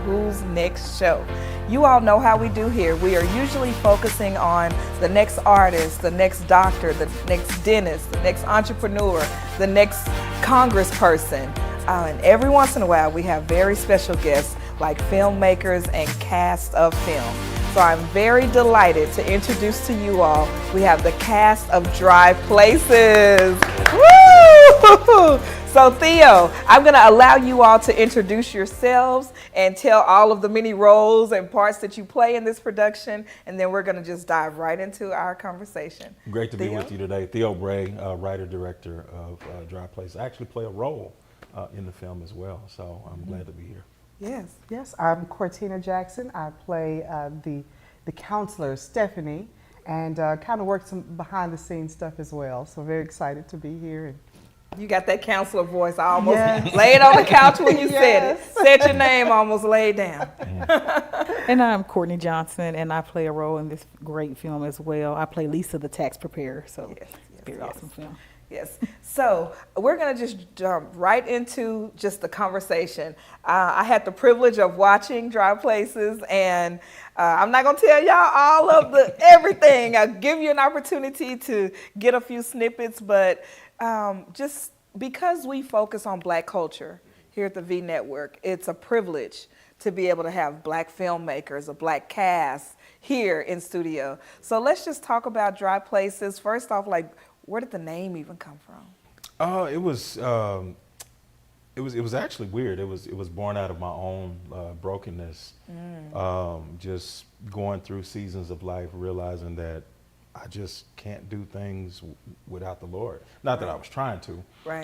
Who's Next show. You all know how we do here. We are usually focusing on the next artist, the next doctor, the next dentist, the next entrepreneur, the next congressperson. And every once in a while, we have very special guests like filmmakers and cast of film. So I'm very delighted to introduce to you all, we have the cast of Dry Places. Woo! So Theo, I'm gonna allow you all to introduce yourselves and tell all of the many roles and parts that you play in this production, and then we're gonna just dive right into our conversation. Great to be with you today. Theo Bray, writer-director of Dry Places. I actually play a role in the film as well, so I'm glad to be here. Yes. Yes, I'm Cortina Jackson. I play the counselor, Stephanie, and kind of work some behind the scenes stuff as well. So very excited to be here. You got that counselor voice. I almost laid on the couch when you said it. Said your name, almost laid down. And I'm Courtney Johnson, and I play a role in this great film as well. I play Lisa, the tax preparer. So it's a very awesome film. Yes. So we're going to just jump right into just the conversation. I had the privilege of watching Dry Places, and I'm not going to tell y'all all of the everything. I'll give you an opportunity to get a few snippets, but just because we focus on Black culture here at the V Network, it's a privilege to be able to have Black filmmakers, a Black cast here in studio. So let's just talk about Dry Places. First off, like, where did the name even come from? It was actually weird. It was born out of my own brokenness. Just going through seasons of life, realizing that I just can't do things without the Lord. Not that I was trying to,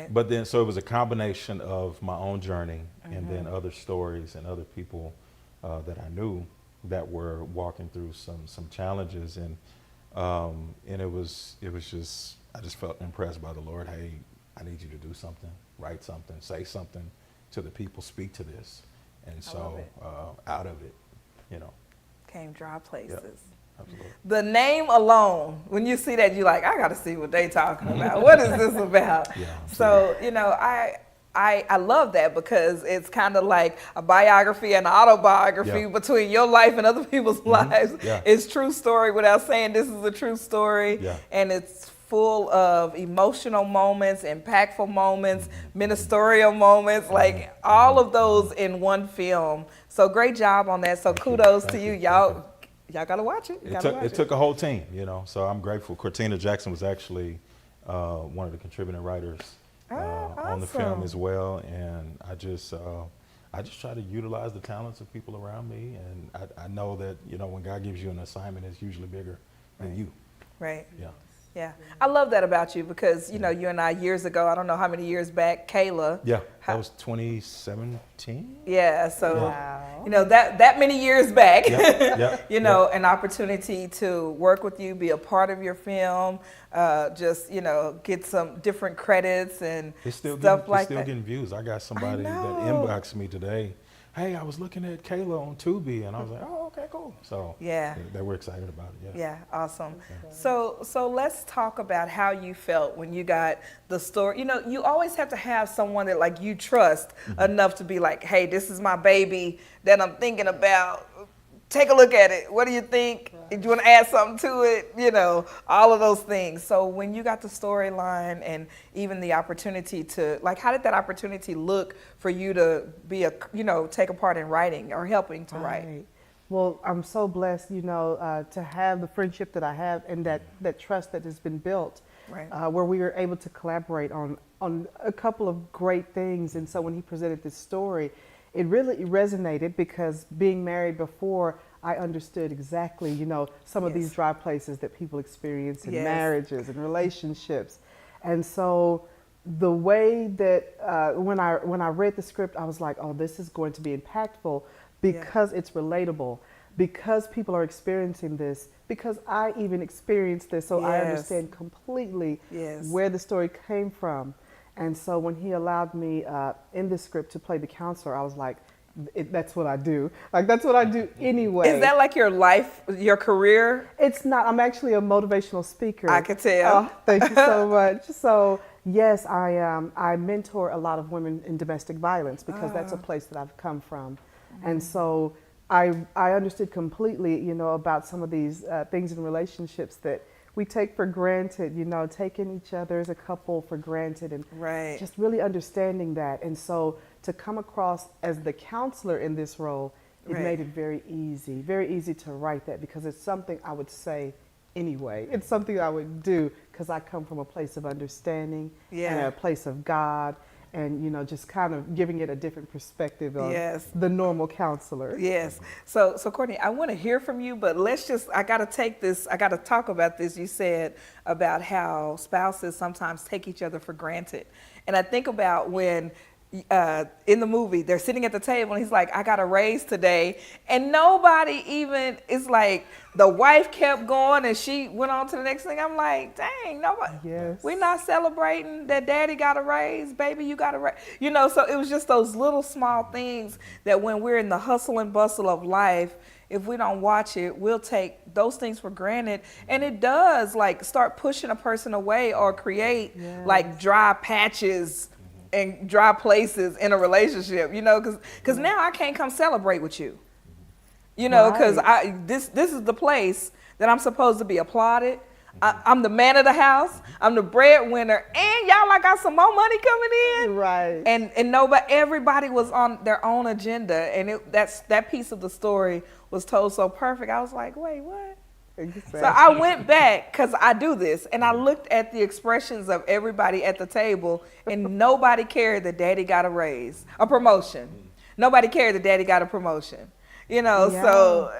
but then so it was a combination of my own journey and then other stories and other people that I knew that were walking through some challenges, and it was just. I just felt impressed by the Lord. Hey, I need you to do something, write something, say something to the people, speak to this. And so out of it, came Dry Places. Yep, absolutely. The name alone, when you see that, you're like, I got to see what they talking about. What is this about? So, I love that because it's kind of like a biography and an autobiography between your life and other people's lives. It's true story without saying this is a true story. And it's full of emotional moments, impactful moments, ministerial moments, like all of those in one film. So great job on that. So kudos to you. Y'all gotta watch it. It took a whole team, so I'm grateful. Cortina Jackson was actually one of the contributing writers on the film as well. And I just try to utilize the talents of people around me. And I know that, when God gives you an assignment, it's usually bigger than you. Right. Yeah. Yeah, I love that about you because, you and I years ago, I don't know how many years back, Kayla. Yeah, that was 2017. Yeah, so, that many years back, an opportunity to work with you, be a part of your film, get some different credits and stuff like that. It's still getting views. I got somebody that inboxed me today. Hey, I was looking at Kayla on Tubi, and I was like, oh, okay, cool. So they were excited about it. Yeah, awesome. So let's talk about how you felt when you got the story. You always have to have someone that like you trust enough to be like, hey, this is my baby that I'm thinking about. Take a look at it. What do you think? Do you want to add something to it? All of those things. So when you got the storyline and even the opportunity to, like, how did that opportunity look for you to be take a part in writing or helping to write? Well, I'm so blessed, to have the friendship that I have and that trust that has been built, where we were able to collaborate on a couple of great things. And so when he presented this story, it really resonated because being married before, I understood exactly, some of these dry places that people experience in marriages and relationships. And so the way that when I read the script, I was like, oh, this is going to be impactful because it's relatable, because people are experiencing this, because I even experienced this, so I understand completely where the story came from. And so when he allowed me in the script to play the counselor, I was like, that's what I do. Like, that's what I do anyway. Is that like your life, your career? It's not. I'm actually a motivational speaker. I could tell. Thank you so much. So yes, I mentor a lot of women in domestic violence because that's a place that I've come from. And so I understood completely, you know, about some of these things in relationships that we take for granted, you know, taking each other as a couple for granted, and Right. just really understanding that. And so to come across as the counselor in this role, it Right. made it very easy to write that, because it's something I would say anyway. It's something I would do because I come from a place of understanding and Yeah. a place of God, and, you know, just kind of giving it a different perspective of Yes. the normal counselor. Yes. So Courtney, I want to hear from you, but I got to talk about this. You said about how spouses sometimes take each other for granted. And I think about when in the movie, they're sitting at the table and he's like, I got a raise today. And nobody even, it's like the wife kept going and she went on to the next thing. I'm like, dang, nobody, Yes. we're not celebrating that daddy got a raise, baby, you got a raise. You know, so it was just those little small things that when we're in the hustle and bustle of life, if we don't watch it, we'll take those things for granted. And it does like start pushing a person away or create like dry patches and dry places in a relationship, you know, because now I can't come celebrate with you, you know, because this is the place that I'm supposed to be applauded. I'm the man of the house. I'm the breadwinner, and y'all, I got some more money coming in. Right. And everybody was on their own agenda, and that piece of the story was told so perfect. I was like, wait, what? Exactly. So I went back, because I do this, and I looked at the expressions of everybody at the table, and nobody cared that daddy got a raise, a promotion. Nobody cared that daddy got a promotion. You know, so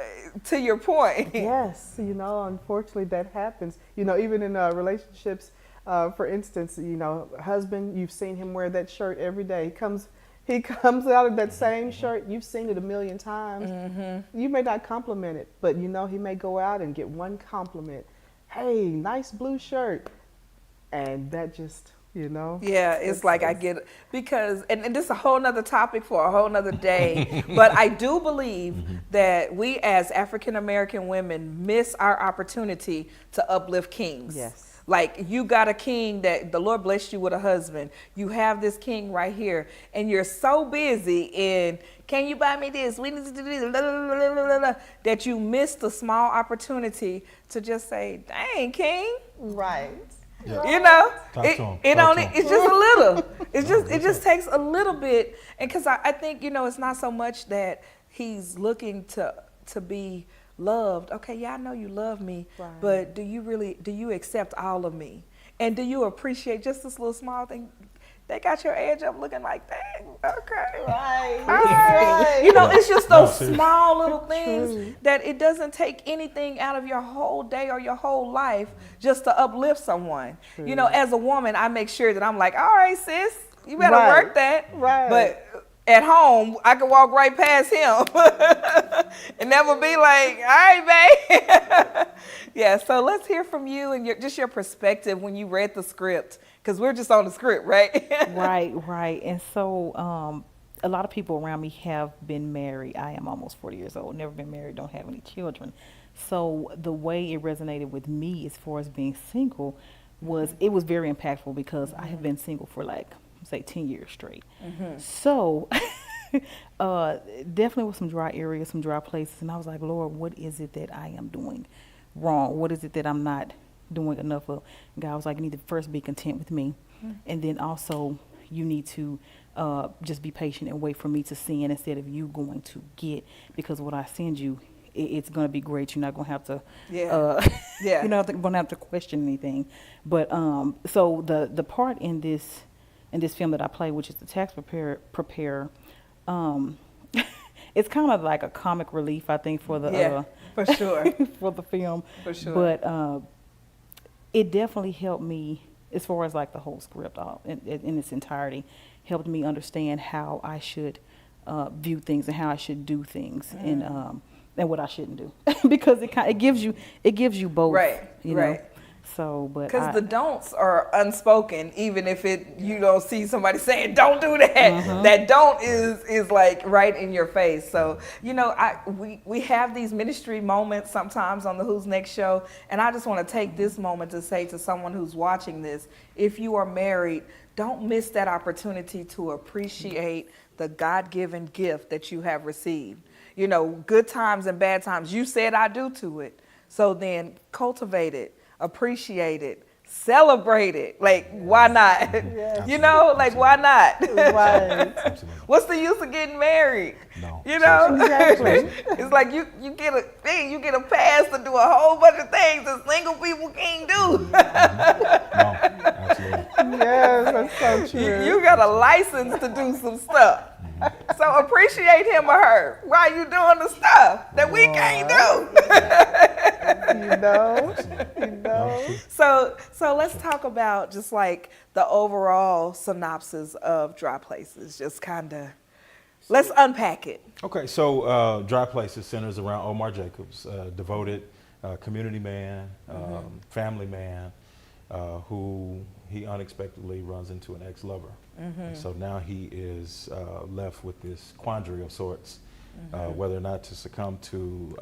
to your point. Yes, you know, unfortunately that happens. You know, even in relationships, for instance, you know, husband, you've seen him wear that shirt every day. He comes out of that same shirt. You've seen it a million times. Mm-hmm. You may not compliment it, but you know he may go out and get one compliment. Hey, nice blue shirt. And that just, you know. Yeah, it's like I get, because, and this is a whole nother topic for a whole nother day, but I do believe that we as African-American women miss our opportunity to uplift kings. Yes. Like, you got a king that the Lord blessed you with a husband. You have this king right here, and you're so busy in, can you buy me this? We need to do this, blah, blah, blah, blah, blah, that you miss the small opportunity to just say, dang, king. Right. Yeah. You know, Talk to 'em. it's just a little. It just takes a little bit, and because I think, you know, it's not so much that he's looking to be loved. Okay, yeah, I know you love me, Right. but do you accept all of me, and do you appreciate just this little small thing? They got your edge up, looking like, dang, okay, Right. all right. You know, it's just No, those seriously. small little things that it doesn't take anything out of your whole day or your whole life just to uplift someone. You know, as a woman, I make sure that I'm like, all right, sis, you better Right. work that. Right. But at home, I can walk right past him and never be like, all right, babe. Yeah, so let's hear from you and your perspective when you read the script, because we're just on the script, right? Right. And so a lot of people around me have been married. I am almost 40 years old, never been married, don't have any children. So the way it resonated with me as far as being single was very impactful, because I have been single for like, say, 10 years straight. So definitely with some dry areas, some dry places. And I was like, Lord, what is it that I am doing wrong? What is it that I'm not doing enough of? And God was like, you need to first be content with me. And then also you need to just be patient and wait for me to send instead of you going to get, because what I send you, it's going to be great. You're not going to have to, you're not going to have to question anything. But so the part in this film that I play, which is the tax preparer, it's kind of like a comic relief, I think, for the for sure. for the film. For sure. But it definitely helped me as far as like the whole script in its entirety, helped me understand how I should view things and how I should do things, and what I shouldn't do, because it gives you both, Right, you know? right. So, but Because the don'ts are unspoken, even if you don't see somebody saying don't do that. That don't is like right in your face. So, you know, we have these ministry moments sometimes on the Who's Next show, and I just want to take this moment to say to someone who's watching this, if you are married, don't miss that opportunity to appreciate the God-given gift that you have received. You know, good times and bad times, you said I do to it. So then cultivate it, appreciate it, celebrate it. Like, why not? Yes. You know, like, why not? Right. Absolutely. What's the use of getting married? No. You know, Exactly. it's like you get a thing, you get a pass to do a whole bunch of things that single people can't do. No, absolutely. Yes, that's so true. You got a license to do some stuff. So appreciate him or her while you doing the stuff that we can't do. You know, Absolutely. you know. So let's talk about just like the overall synopsis of Dry Places. Just kind of, let's unpack it. Okay, so Dry Places centers around Omar Jacobs, devoted community man, family man, who he unexpectedly runs into an ex-lover. And so now he is left with this quandary of sorts, whether or not to succumb to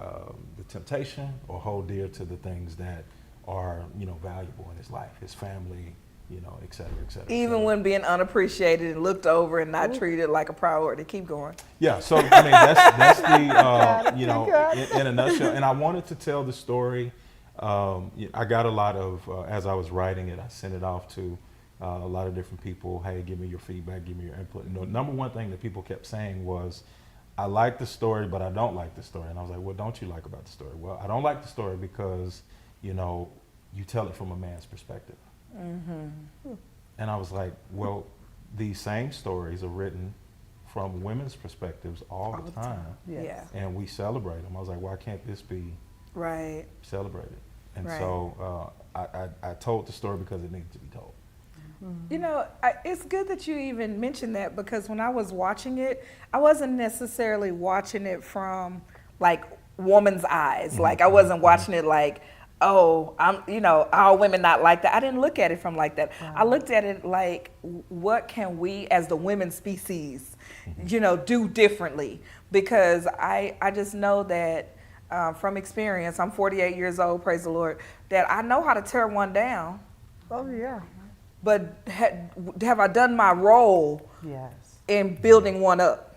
the temptation or hold dear to the things that are, you know, valuable in his life, his family, you know, et cetera, et cetera. Even when being unappreciated and looked over and not treated like a priority. Keep going. Yeah, so I mean that's the you know, in a nutshell. And I wanted to tell the story. I got a lot of as I was writing it, I sent it off to a lot of different people. Hey, give me your feedback, give me your input. And the number one thing that people kept saying was, I like the story, but I don't like the story. And I was like, what don't you like about the story? Well, I don't like the story because, you know, you tell it from a man's perspective. And I was like, well, these same stories are written from women's perspectives all the time. Yeah. And we celebrate them. I was like, why can't this be Right. celebrated? And Right. so I told the story because it needed to be told. You know, it's good that you even mentioned that, because when I was watching it, I wasn't necessarily watching it from like woman's eyes. Like I wasn't watching it like, oh, you know, all women not like that. I didn't look at it from like that. I looked at it like, what can we as the women species, you know, do differently? Because I just know that from experience, I'm 48 years old, praise the Lord, that I know how to tear one down. Oh, yeah. But have I done my role Yes. in building one up?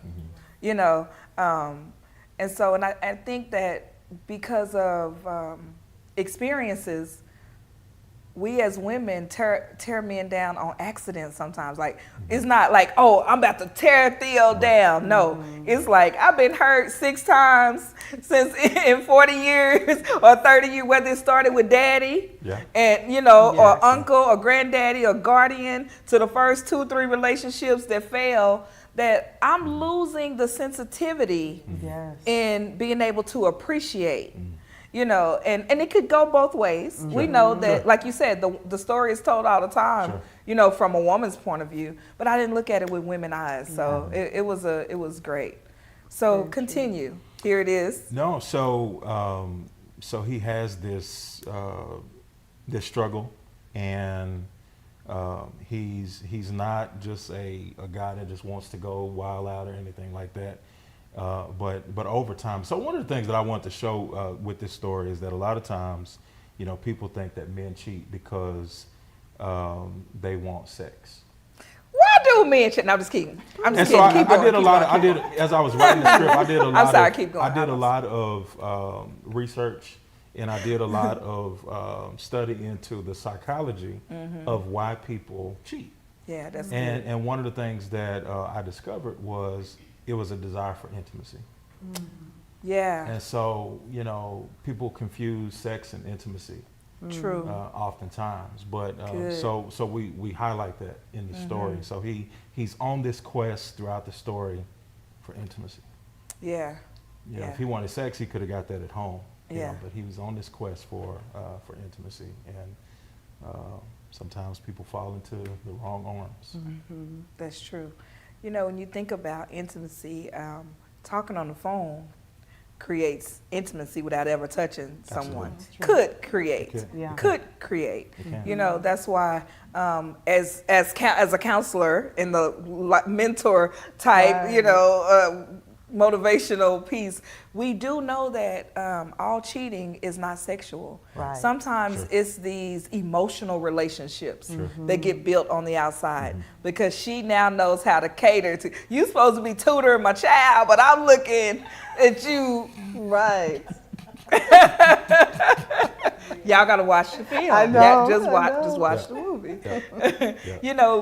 You know, and so, and I think that because of experiences, we as women tear men down on accident sometimes. Like, it's not like, oh, I'm about to tear Theo down. No, it's like, I've been hurt 6 times since in 40 years or 30 years, whether it started with daddy and, you know, or uncle or granddaddy or guardian, to the first 2-3 relationships that fail, that I'm losing the sensitivity in being able to appreciate. You know, and it could go both ways. We know that, like you said, the story is told all the time, you know, from a woman's point of view, but I didn't look at it with women's eyes. So it was great. So continue. Here it is. No, so he has this this struggle, and he's not just a guy that just wants to go wild out or anything like that. But over time, so one of the things that I want to show with this story is that a lot of times, you know, people think that men cheat because they want sex. Why do men cheat? No, I'm just kidding. I'm just And kidding. so I did as I was writing the script, I did a lot. I'm sorry, keep going. I did a lot of research, and I did a lot of study into the psychology of why people cheat. Yeah, that's good. And one of the things that I discovered was it was a desire for intimacy. Yeah. And so, you know, people confuse sex and intimacy. True. Oftentimes, but so we highlight that in the story. So he's on this quest throughout the story for intimacy. Yeah. You know, if he wanted sex, he could have got that at home. You Yeah. know, but he was on this quest for intimacy, and sometimes people fall into the wrong arms. That's true. You know, when you think about intimacy, talking on the phone creates intimacy without ever touching someone. Could create. Could create. You know, that's why as a counselor in the mentor type, you know, motivational piece, we do know that all cheating is not sexual. Right. Sometimes it's these emotional relationships that get built on the outside because she now knows how to cater to. You supposed to be tutoring my child, but I'm looking at you. Right. Y'all gotta watch the film. I know. Just watch the movie. Yeah. You know,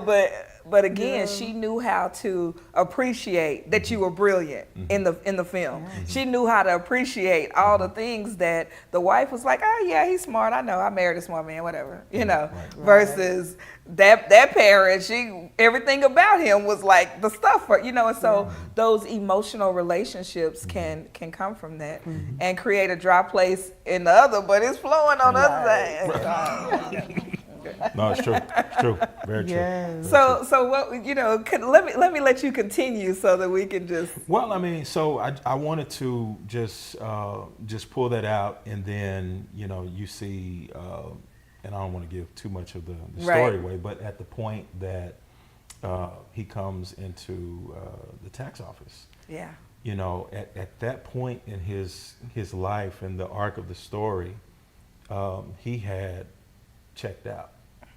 but again, she knew how to appreciate that you were brilliant in the film. She knew how to appreciate all the things that the wife was like, oh yeah, he's smart. I know. I married a smart man. Whatever. You know. Right. Versus that parent, everything about him was like the stuff for, you know. And so those emotional relatietships can come from that and create a dry place in the other, but it's flowing on the other side. No, it's true. It's true. Very true. Yes. Very true. So what, you know, let me let you continue so that we can just. Well, I mean, so I wanted to just pull that out, and then, you know, you see, and I don't want to give too much of the story away, but at the point that he comes into the tax office, Yeah. you know, at that point in his life and the arc of the story, he had checked out.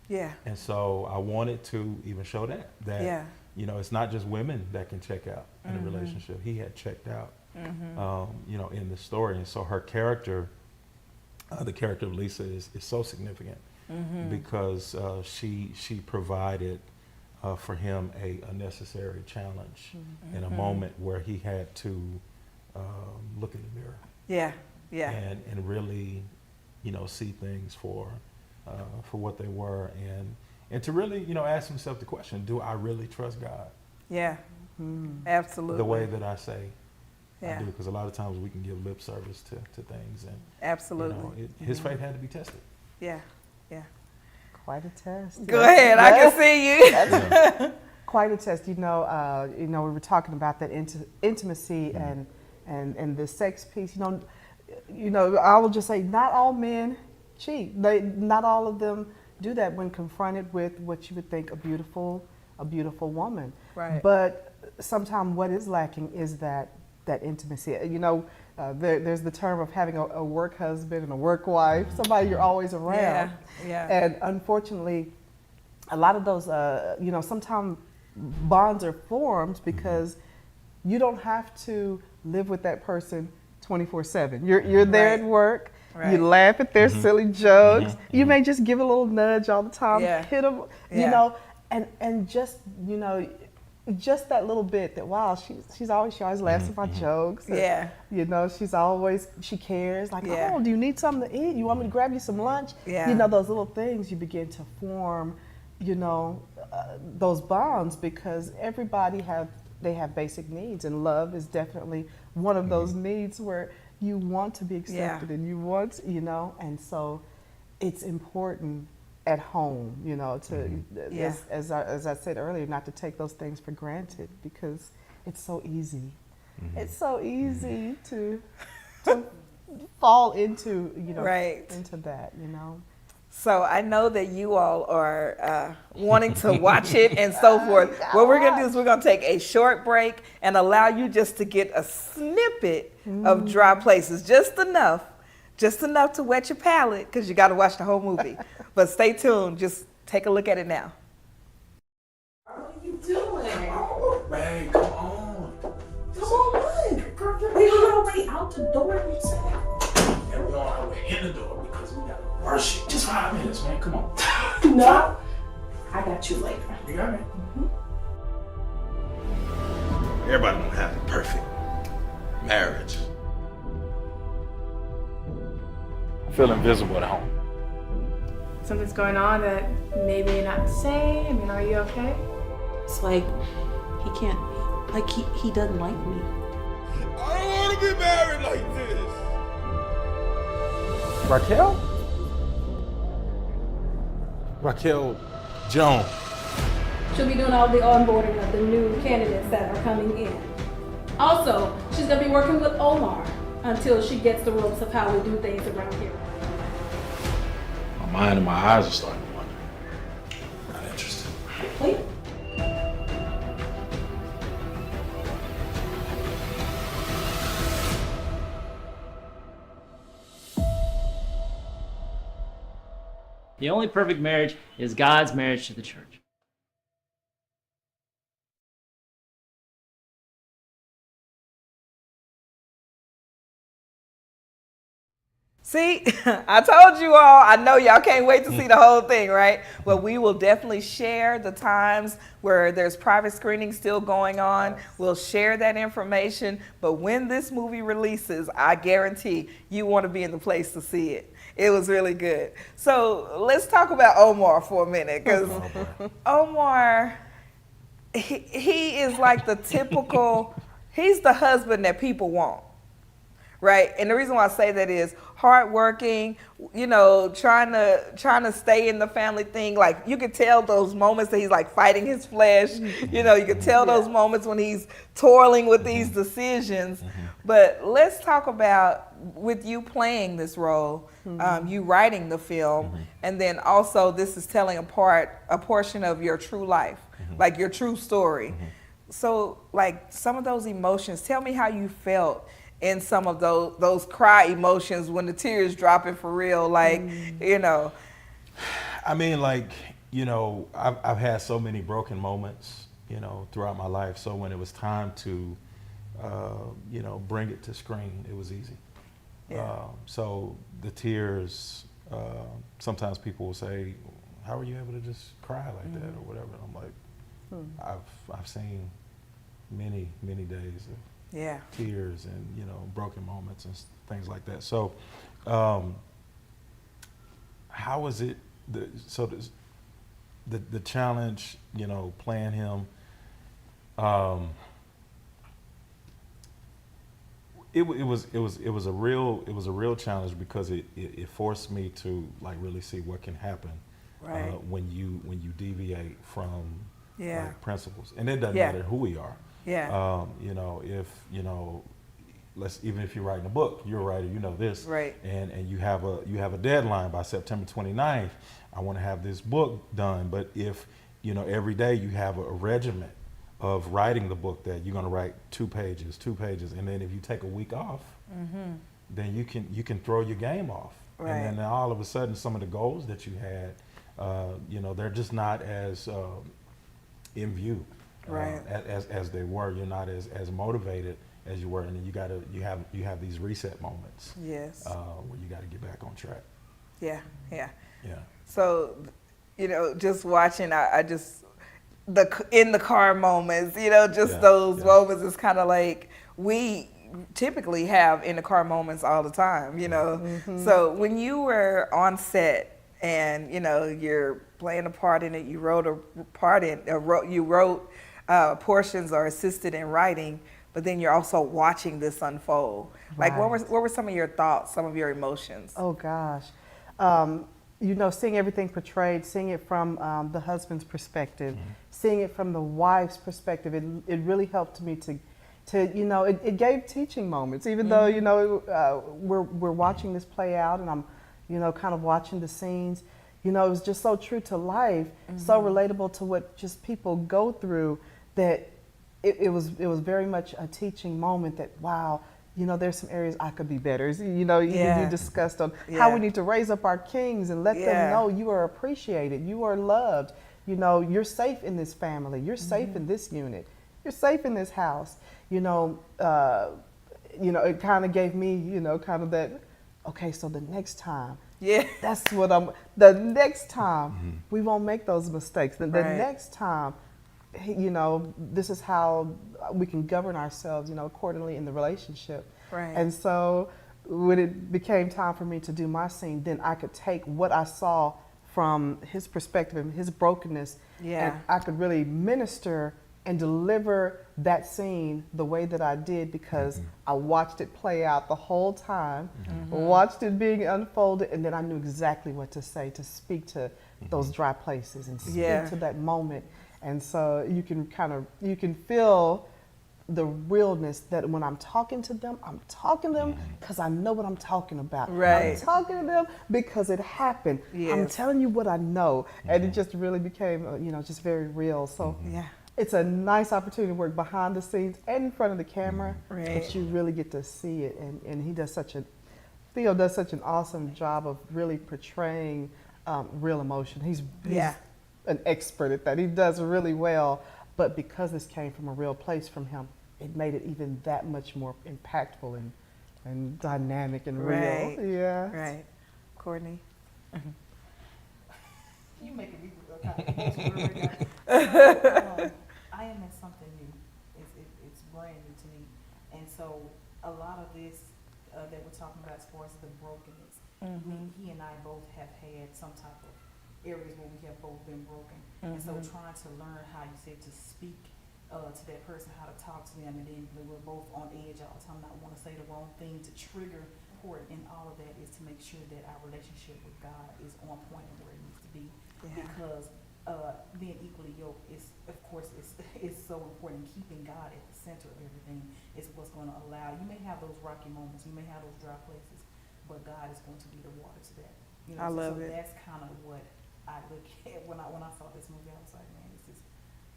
Yeah. And so I wanted to even show that Yeah. you know, it's not just women that can check out in a relationship. He had checked out, you know, in the story. And so her character, the character of Lisa is so significant because she provided for him a necessary challenge in a moment where he had to look in the mirror. Yeah. Yeah. And really, you know, see things for what they were, and to really, you know, ask himself the question: do I really trust God? Yeah. Absolutely. The way that I say Yeah. I do, because a lot of times we can give lip service to things, and Absolutely. you know, his faith had to be tested. Yeah. Yeah. Quite a test. Go ahead. I can see you. Yeah. Quite a test. You know, we were talking about that intimacy and the sex piece. You know, I will just say, not all men cheat. Not all of them do that when confronted with what you would think a beautiful woman. Right. But sometimes what is lacking is that intimacy. You know, there's the term of having a work husband and a work wife, somebody you're always around. Yeah. And unfortunately, a lot of those, you know, sometimes bonds are formed because you don't have to live with that person 24/7. You're there at work. Right. You laugh at their silly jokes. You may just give a little nudge all the time, hit them, you know, and just, you know, just that little bit that, wow, she always laughs at my jokes. And, you know, she cares. Like, oh, do you need something to eat? You want me to grab you some lunch? Yeah. You know, those little things you begin to form, you know, those bonds, because everybody have basic needs, and love is definitely one of those needs where you want to be accepted and you want, you know, and so it's important at home, you know, to, as I said earlier, not to take those things for granted, because it's so easy. It's so easy to fall into, you know, into that, you know. So I know that you all are wanting to watch it and so forth. What we're going to do is we're going to take a short break and allow you just to get a snippet of Dry Places, just enough to wet your palate, because you got to watch the whole movie. But stay tuned. Just take a look at it now. What are you doing? Man, come on. Come on, what? We were already out the door, you said. And we're on our way in the door because we got to worship. Just 5 minutes, man. Come on. No, I got you later. You got me? Everybody don't have a perfect marriage. I feel invisible at home. Something's going on that maybe you're not saying. I mean, are you okay? It's like he can't, like he doesn't like me. I don't want to be married like this. Raquel Jones. She'll be doing all the onboarding of the new candidates that are coming in. Also, she's gonna be working with Omar until she gets the ropes of how we do things around here. My mind and my eyes are starting to wander. Not interested. Wait. The only perfect marriage is God's marriage to the church. See, I told you all, I know y'all can't wait to see the whole thing, right? Well, we will definitely share the times where there's private screening still going on. We'll share that information. But when this movie releases, I guarantee you want to be in the place to see it. It was really good. So let's talk about Omar for a minute, because Omar, he is like the typical, he's the husband that people want. Right, and the reason why I say that is hardworking, you know, trying to stay in the family thing. Like, you could tell those moments that he's like fighting his flesh. You know, you could tell those moments when he's toiling with these decisions. But let's talk about, with you playing this role, you writing the film, and then also this is telling a portion of your true life, like your true story. So, like, some of those emotions, tell me how you felt in some of those cry emotions when the tears dropping for real, like, you know. I mean, like, you know, I've had so many broken moments, you know, throughout my life. So when it was time to, you know, bring it to screen, it was easy. So the tears, sometimes people will say, how are you able to just cry like that or whatever? And I'm like, I've seen many days of tears and, you know, broken moments and things like that. So how was it, the challenge, you know, playing him, it was a real challenge, because it forced me to, like, really see what can happen when you deviate from like principles, and it doesn't matter who we are. You know, if, you know, even if you're writing a book, you're a writer, you know this, and you have a deadline by September 29th. I want to have this book done. But if, you know, every day you have a regiment of writing the book, that you're going to write 2 pages, and then if you take a week off, then you can throw your game off, and then all of a sudden some of the goals that you had, you know, they're just not as in view. As they were. You're not as motivated as you were, and then you have these reset moments. Where you got to get back on track. Yeah. So, you know, just watching, I just in the car moments, you know, just those moments is kind of like we typically have in the car moments all the time, you know. So when you were on set and, you know, you're playing a part in it, you wrote a part in, you wrote portions or assisted in writing, but then you're also watching this unfold. Like, what were some of your thoughts, some of your emotions? Oh gosh, you know, seeing everything portrayed, seeing it from the husband's perspective, seeing it from the wife's perspective, it really helped me to you know, it gave teaching moments, even though, you know, we're watching this play out, and I'm, you know, kind of watching the scenes. You know, it was just so true to life, so relatable to what just people go through, that it was very much a teaching moment that, wow, you know, there's some areas I could be better. You know, you discussed on how we need to raise up our kings and let them know you are appreciated, you are loved, you know, you're safe in this family, you're safe in this unit, you're safe in this house. You know, it kind of gave me, you know, kind of that, okay, so the next time, that's what the next time we won't make those mistakes. The next time, you know, this is how we can govern ourselves, you know, accordingly in the relationship. And so when it became time for me to do my scene, then I could take what I saw from his perspective and his brokenness, and I could really minister and deliver that scene the way that I did, because I watched it play out the whole time, watched it being unfolded, and then I knew exactly what to say to speak to those dry places and speak to that moment. And so you can feel the realness that when I'm talking to them because I know what I'm talking about. I'm talking to them because it happened. I'm telling you what I know. And it just really became, you know, just very real. So it's a nice opportunity to work behind the scenes and in front of the camera, but you really get to see it. And Theo does such an awesome job of really portraying real emotion. He's Yeah. an expert at that. He does really well. But because this came from a real place from him, it made it even that much more impactful and dynamic and Right. real. Yeah. Right. Courtney? You making me kind of I am in something new. It's brand new to me, and so a lot of this that we're talking about as far as the brokenness, he and I both have had some type of areas where we have both been broken, and so trying to learn how you said to speak to that person, how to talk to them, and then we're both on edge all the time. Not want to say the wrong thing to trigger support in all of that is to make sure that our relationship with God is on point and where it needs to be. Yeah. Because being equally yoked is, of course, is so important. Keeping God at the center of everything is what's going to allow. You may have those rocky moments, you may have those dry places, but God is going to be the water to that. You know, I love so it. that's kind of what I look at when I saw this movie. I was like, man,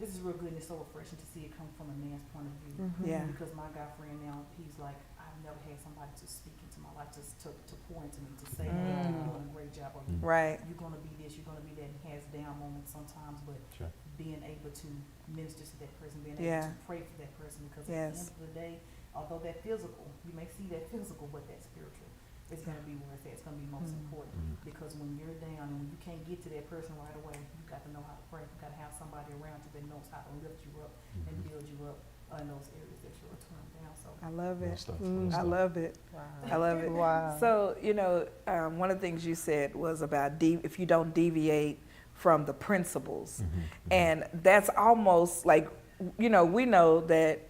this is real good, and it's so refreshing to see it come from a man's point of view. Yeah. Because my guy friend now, he's like, I've never had somebody to speak into my life, to pour into me, to say, hey, you're doing a great job, or Right. you're going to be this, you're going to be that, and has down moments sometimes, but being able to minister to that person, being able to pray for that person, because at the end of the day, although that physical, you may see that physical, but that spiritual, it's going to be where it's at. It's going to be most important, because when you're down and when you can't get to that person right away, you got to know how to pray. You got to have somebody around you that knows how to lift you up and build you up in those areas that you're torn down. So I love it. Stuff. I love it. Wow. I love it. Wow. So, you know, one of the things you said was about if you don't deviate from the principles. And that's almost like, you know, we know that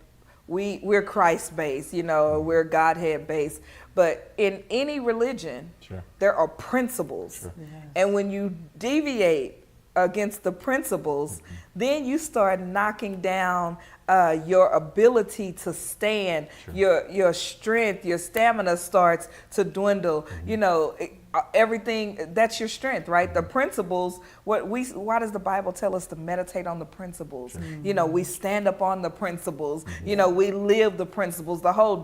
we're Christ-based, you know, we're Godhead-based. But in any religion, there are principles. And when you deviate against the principles, then you start knocking down your ability to stand, your strength, your stamina starts to dwindle. You know, everything, that's your strength, right? The principles, why does the Bible tell us to meditate on the principles? You know, we stand up on the principles. You know, we live the principles. The whole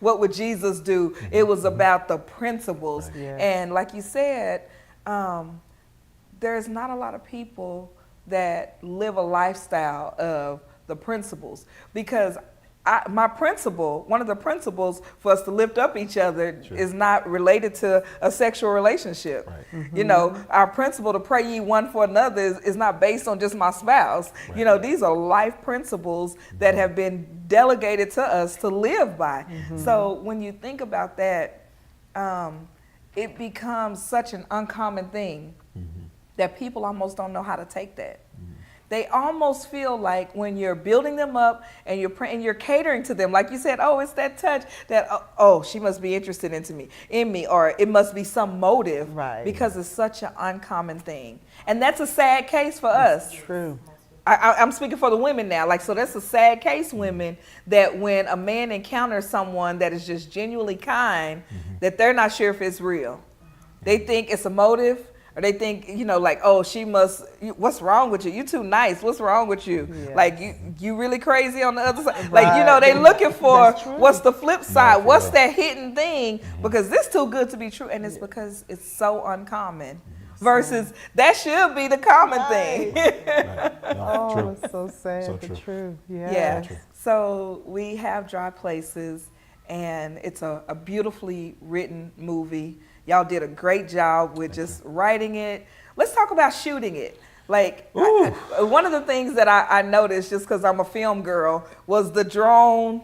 what would Jesus do? It was about the principles. And like you said, there's not a lot of people that live a lifestyle of the principles, because one of the principles for us to lift up each other is not related to a sexual relationship. You know, our principle to pray ye one for another is not based on just my spouse. You know, these are life principles that have been delegated to us to live by. So when you think about that, it becomes such an uncommon thing that people almost don't know how to take that. They almost feel like when you're building them up and you're catering to them, like you said, oh, it's that touch that, oh, she must be interested in me, or it must be some motive, because it's such an uncommon thing. And that's a sad case for us. True. I'm speaking for the women now. Like, so that's a sad case, women, that when a man encounters someone that is just genuinely kind, that they're not sure if it's real. They think it's a motive. Or they think, you know, like, oh, what's wrong with you? You too nice. What's wrong with you? Like, you really crazy on the other side. Like, you know, they looking for what's the flip side? What's that hidden thing? Because this too good to be true. And it's because it's so uncommon. Versus that should be the common thing. Oh, it's so sad, So but true. true. Yeah. So we have Dry Places, and it's a beautifully written movie. Y'all did a great job with just writing it. Let's talk about shooting it. Like, one of the things that I noticed, just because I'm a film girl, was the drone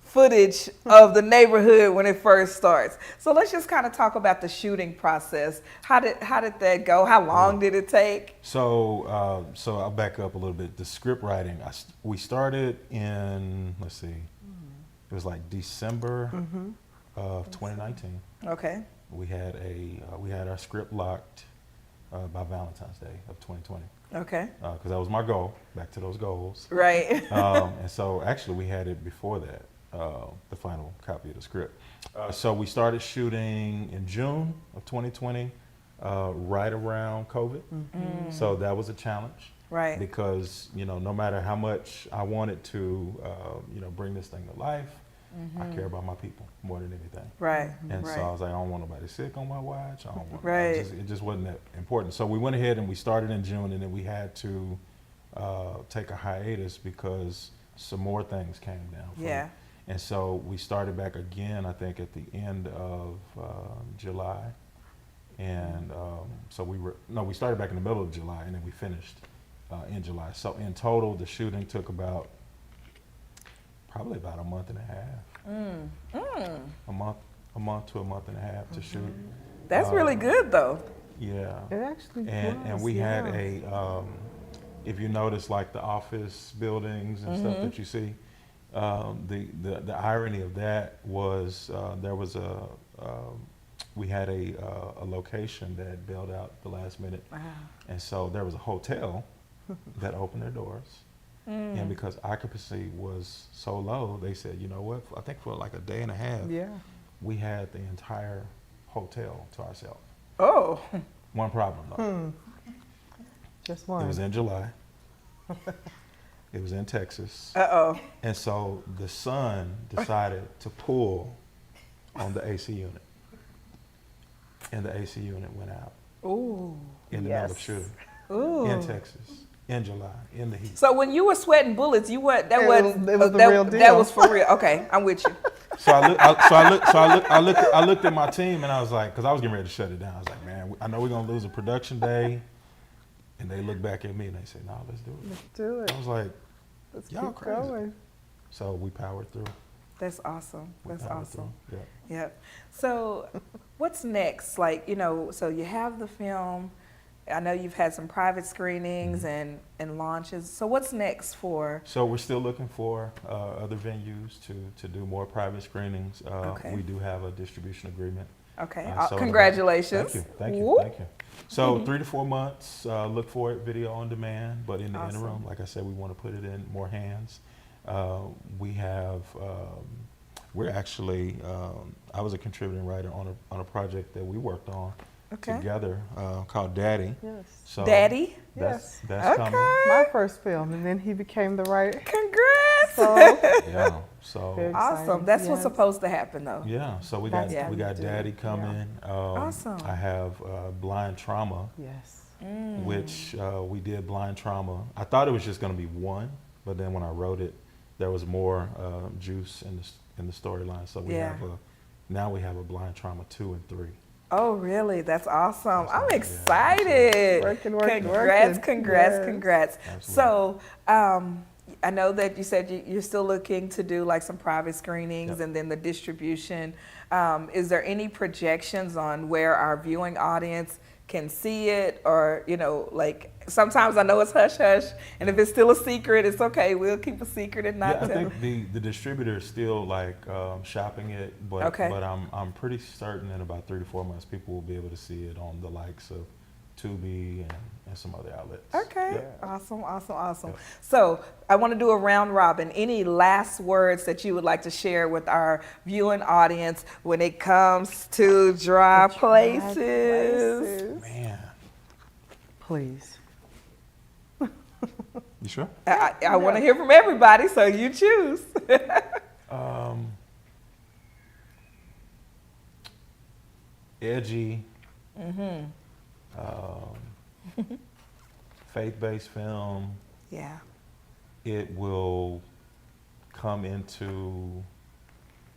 footage of the neighborhood when it first starts. So let's just kind of talk about the shooting process. How did that go? How long did it take? So I'll back up a little bit. The script writing, we started in, let's see, it was like December of 2019. Okay. We had our script locked by Valentine's Day of 2020. Okay. Because that was my goal. Back to those goals. Right. And so actually we had it before that, the final copy of the script. So we started shooting in June of 2020, right around COVID. So that was a challenge. Right. Because, you know, no matter how much I wanted to, you know, bring this thing to life, I care about my people more than anything. Right. And right. so I was like, I don't want nobody sick on my watch. I don't want. Right. It just wasn't that important. So we went ahead and we started in June, and then we had to take a hiatus because some more things came down. Yeah. And so we started back again, I think, at the end of July. And so we started back in the middle of July, and then we finished in July. So in total, the shooting took probably about a month and a half. A month to a month and a half to shoot. That's really good, though. Yeah. It actually And we had if you notice, like the office buildings and stuff that you see, the irony of that was there was we had a location that bailed out the last minute. Wow. And so there was a hotel that opened their doors. And because occupancy was so low, they said, you know what, I think for like a day and a half, we had the entire hotel to ourselves. Oh. One problem though. Just one. It was in July. It was in Texas. Uh-oh. And so the sun decided to pull on the AC unit. And the AC unit went out. Ooh. In the middle of shooting. Ooh. In Texas. In July. In the heat. So when you were sweating bullets, you weren't. That wasn't. It was the real deal. That was for real. Okay, I'm with you. So I looked at my team and I was like, because I was getting ready to shut it down. I was like, man, I know we're gonna lose a production day. And they looked back at me and they said, no, let's do it. Let's do it. I was like, Let's y'all keep crazy. going. So we powered through. That's awesome. That's powered awesome. through. Yeah. Yep. So what's next? Like, so you have the film. I know you've had some private screenings and launches. So what's next for? So we're still looking for other venues to do more private screenings. Okay. We do have a distribution agreement. Okay. So Congratulations. Thank you. Whoop. Thank you. So 3 to 4 months, look for it, video on demand. But in the Awesome. interim, like I said, we want to put it in more hands. We have, we're actually, I was a contributing writer on a project that we worked on together called Daddy. Yes. So Daddy? Yes. That's coming. My first film, and then he became the writer. Congrats. So Yeah. So Very Awesome. exciting. That's Yes. what's supposed to happen, though. yeah. So we got That's we got what we do. Daddy coming. Awesome. I have Blind Trauma, yes. which we did Blind Trauma. I thought it was just going to be one, but then when I wrote it, there was more juice in the storyline. So we Yeah. have now we have a Blind Trauma 2 and 3. Oh, really? That's awesome. I'm Yeah, excited. Working. Congrats. Yes. So, Absolutely. I know that you said you're still looking to do like some private screenings Yep. and then the distribution. Is there any projections on where our viewing audience can see it? Or, like sometimes I know it's hush hush, and if it's still a secret, it's okay. We'll keep a secret and not I tell. think the distributor is still like shopping it, but I'm pretty certain in about 3 to 4 months people will be able to see it on the likes of Tubi and some other outlets. Okay. Yeah. Awesome. Yeah. So I want to do a round robin. Any last words that you would like to share with our viewing audience when it comes to dry places? Man, Please. you sure? I want to hear from everybody, so you choose. Edgy. Faith-based film. Yeah. It will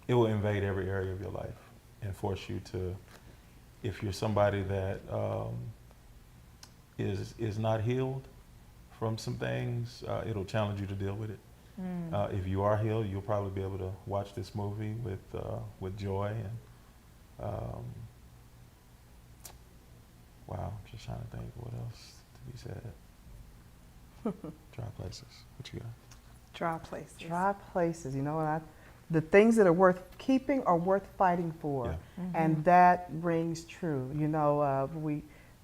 invade every area of your life and force you to, if you're somebody that is not healed from some things, it'll challenge you to deal with it. If you are healed, you'll probably be able to watch this movie with joy and wow, I'm just trying to think what else to be said. Dry places. What you got? Dry places. Dry places. The things that are worth keeping are worth fighting for, and that rings true.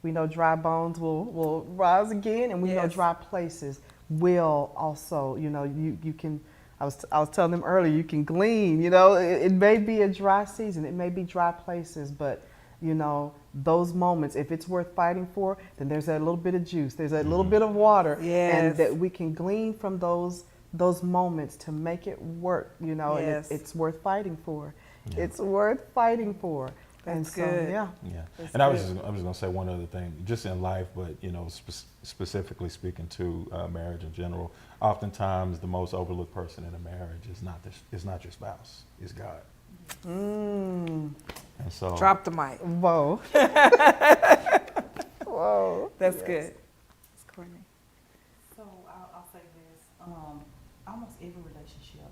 We know dry bones will rise again, and we know dry places will also. You can. I was telling them earlier. You can glean. It may be a dry season. It may be dry places, but those moments, if it's worth fighting for, then there's that little bit of juice. There's that little bit of water, and that we can glean from those those moments to make it work, you know, Yes. and it's worth fighting for. Yeah. It's worth fighting for. And That's so, good. yeah. Yeah, That's and I was good. going to say one other thing, just in life, but you know, specifically speaking to marriage in general. Oftentimes, the most overlooked person in a marriage is not your spouse, it's God. Mm. And so, Drop the mic. Whoa. Whoa. That's Yes. good. It's Courtney. So I'll say this. Almost every relationship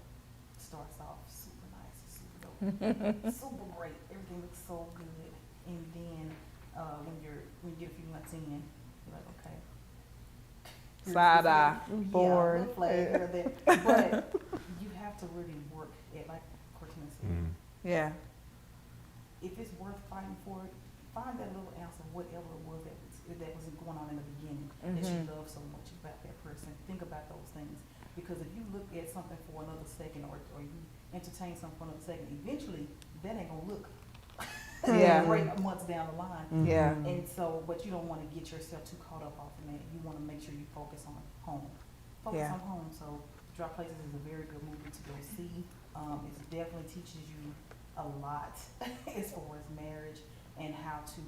starts off super nice, super dope, super great. Everything looks so good, and then when you get a few months in, you're like, okay. Side eye. Bored. Yeah, flag here or there. But you have to really work at, like Cortina said, Yeah. if it's worth fighting for it, find that little ounce of whatever it was that was going on in the beginning that you love so much about that person. Think about those things. Because if you look at something for another second or you entertain something for another second, eventually that ain't gonna look Yeah. great months down the line. Yeah. And so, but you don't want to get yourself too caught up off of that. You want to make sure you focus on home. Focus Yeah. on home. So Dry Places is a very good movie to go see. It definitely teaches you a lot as far as marriage and how to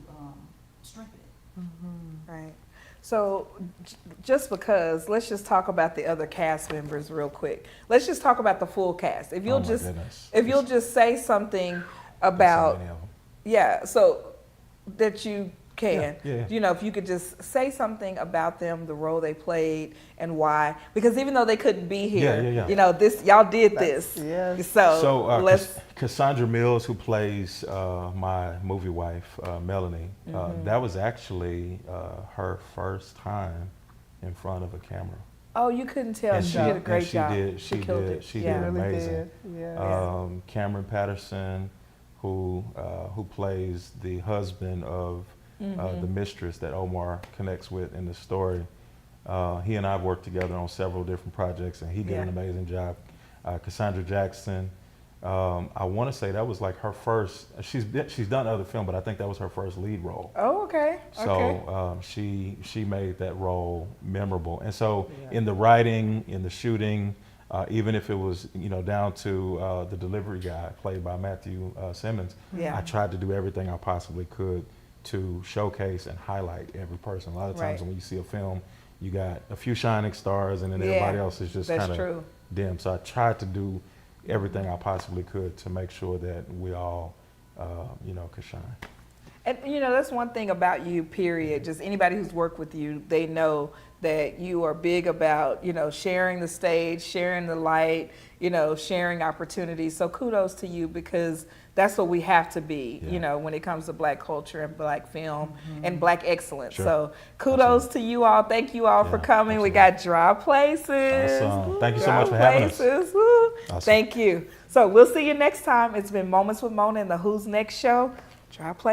strengthen it. Right. So just because, let's just talk about the other cast members real quick. Let's just talk about the full cast. If you'll oh my just goodness. if you'll just say something So about many of 'em. yeah, so that you can. Yeah. You know, if you could just say something about them, the role they played and why. Because even though they couldn't be here, Yeah. you know, y'all did this. Yes. So, let's Cassandra Mills, who plays my movie wife, Melanie, that was actually her first time in front of a camera. oh, you couldn't tell. And She did a great she job. did, She killed it. She Yeah. did Really amazing. did. Yeah. Cameron Patterson, who plays the husband of the mistress that Omar connects with in the story. He and I have worked together on several different projects, and he did an amazing job. Cassandra Jackson, I want to say that was like her first. She's done other film, but I think that was her first lead role. Oh, okay. So she made that role memorable. And so in the writing, in the shooting, even if it was down to the delivery guy played by Matthew Simmons, I tried to do everything I possibly could to showcase and highlight every person. A lot of times when you see a film, you got a few shining stars and then everybody else is just kind of dim. So I tried to do everything I possibly could to make sure that we all could shine. And that's one thing about you, period. Just anybody who's worked with you, they know that you are big about, sharing the stage, sharing the light, sharing opportunities. So kudos to you, because that's what we have to be, when it comes to Black culture and Black film and Black excellence. Sure. So kudos to you all. Thank you all for coming. We got Dry Places. Awesome. Thank you so Dry much for having us. Places. Woo. Awesome. Thank you. So we'll see you next time. It's been Moments with Mona in the Who's Next show. Dry Places.